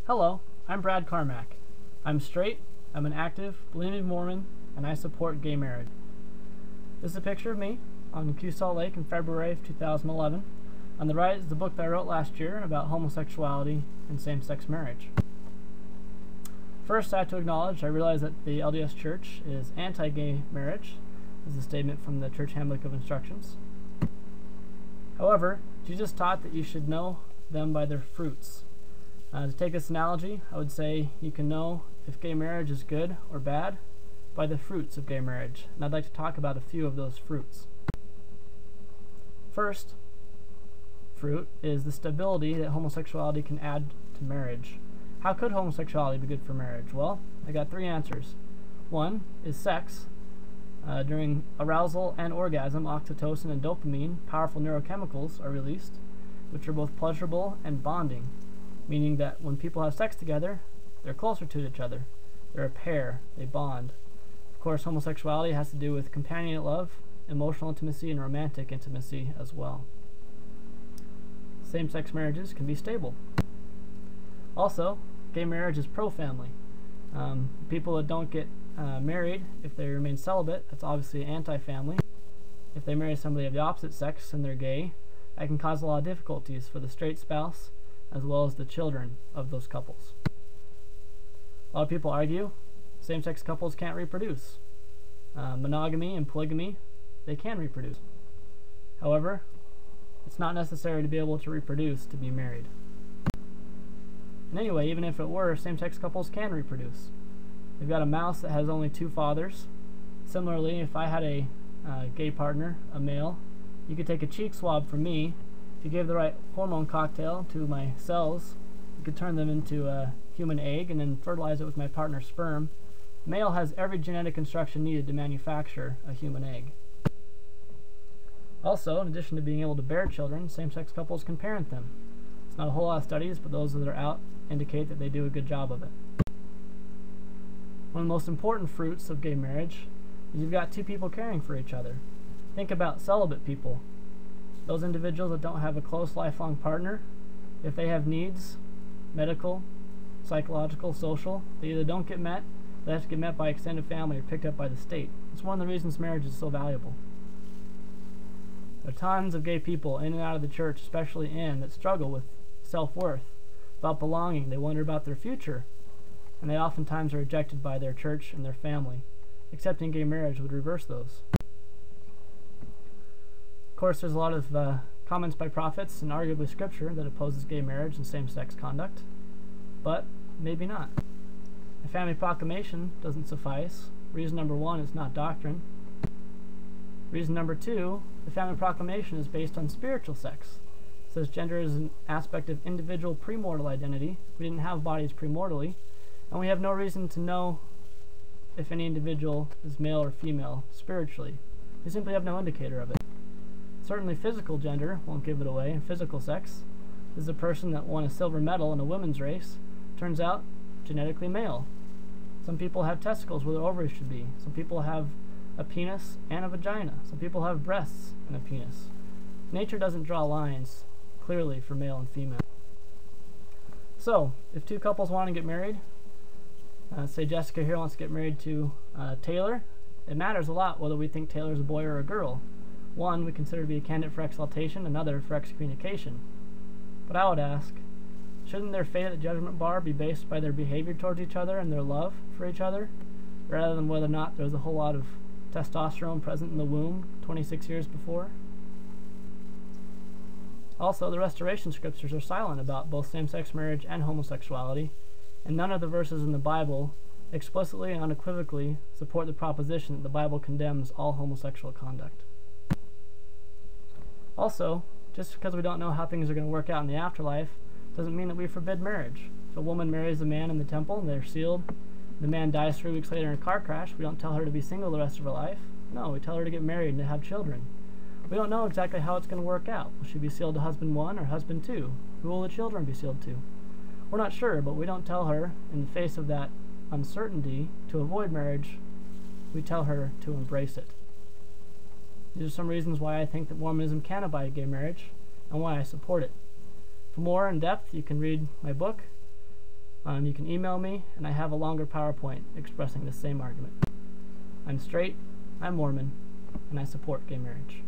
Hello, I'm Brad Carmack. I'm straight, I'm an active, believing Mormon, and I support gay marriage. This is a picture of me on Q Salt Lake in February of 2011. On the right is the book that I wrote last year about homosexuality and same-sex marriage. First, I have to acknowledge I realize that the LDS Church is anti-gay marriage. This is a statement from the Church Handbook of Instructions. However, Jesus taught that you should know them by their fruits. To take this analogy, I would say you can know if gay marriage is good or bad by the fruits of gay marriage, and I'd like to talk about a few of those fruits. First fruit is the stability that homosexuality can add to marriage. How could homosexuality be good for marriage? Well, I got three answers. One is sex. During arousal and orgasm, oxytocin and dopamine, powerful neurochemicals, are released, which are both pleasurable and bonding, meaning that when people have sex together, they're closer to each other. They're a pair. They bond. Of course, homosexuality has to do with companionate love, emotional intimacy, and romantic intimacy as well. Same-sex marriages can be stable. Also, gay marriage is pro-family. People that don't get married, if they remain celibate, that's obviously anti-family. If they marry somebody of the opposite sex and they're gay, that can cause a lot of difficulties for the straight spouse as well as the children of those couples. A lot of people argue same-sex couples can't reproduce. Monogamy and polygamy, they can reproduce. However, it's not necessary to be able to reproduce to be married. And anyway, even if it were, same-sex couples can reproduce. They've got a mouse that has only two fathers. Similarly, if I had a gay partner, a male, you could take a cheek swab from me. If you gave the right hormone cocktail to my cells, you could turn them into a human egg and then fertilize it with my partner's sperm. The male has every genetic instruction needed to manufacture a human egg. Also, in addition to being able to bear children, same-sex couples can parent them. It's not a whole lot of studies, but those that are out indicate that they do a good job of it. One of the most important fruits of gay marriage is you've got two people caring for each other. Think about celibate people. Those individuals that don't have a close lifelong partner, if they have needs, medical, psychological, social, they either don't get met, they have to get met by extended family or picked up by the state. It's one of the reasons marriage is so valuable. There are tons of gay people in and out of the church, especially in, that struggle with self-worth, about belonging. They wonder about their future, and they oftentimes are rejected by their church and their family. Accepting gay marriage would reverse those. Of course, there's a lot of comments by prophets and arguably scripture that opposes gay marriage and same-sex conduct, but maybe not. A family proclamation doesn't suffice. Reason number one, it's not doctrine. Reason number two, the family proclamation is based on spiritual sex. It says gender is an aspect of individual premortal identity. We didn't have bodies premortally, and we have no reason to know if any individual is male or female spiritually. We simply have no indicator of it. Certainly physical gender won't give it away. Physical sex is a person that won a silver medal in a women's race, turns out genetically male. Some people have testicles where their ovaries should be. Some people have a penis and a vagina. Some people have breasts and a penis. Nature doesn't draw lines clearly for male and female. So, if two couples want to get married, say Jessica here wants to get married to Taylor, it matters a lot whether we think Taylor's a boy or a girl. One we consider to be a candidate for exaltation, another for excommunication. But I would ask, shouldn't their fate at the judgment bar be based by their behavior towards each other and their love for each other, rather than whether or not there's a whole lot of testosterone present in the womb 26 years before? Also, the Restoration Scriptures are silent about both same-sex marriage and homosexuality, and none of the verses in the Bible explicitly and unequivocally support the proposition that the Bible condemns all homosexual conduct. Also, just because we don't know how things are going to work out in the afterlife doesn't mean that we forbid marriage. If a woman marries a man in the temple and they're sealed, the man dies 3 weeks later in a car crash, we don't tell her to be single the rest of her life. No, we tell her to get married and to have children. We don't know exactly how it's going to work out. Will she be sealed to husband 1 or husband 2? Who will the children be sealed to? We're not sure, but we don't tell her, in the face of that uncertainty, to avoid marriage. We tell her to embrace it. These are some reasons why I think that Mormonism can abide gay marriage, and why I support it. For more in depth, you can read my book, You can email me, and I have a longer PowerPoint expressing the same argument. I'm straight, I'm Mormon, and I support gay marriage.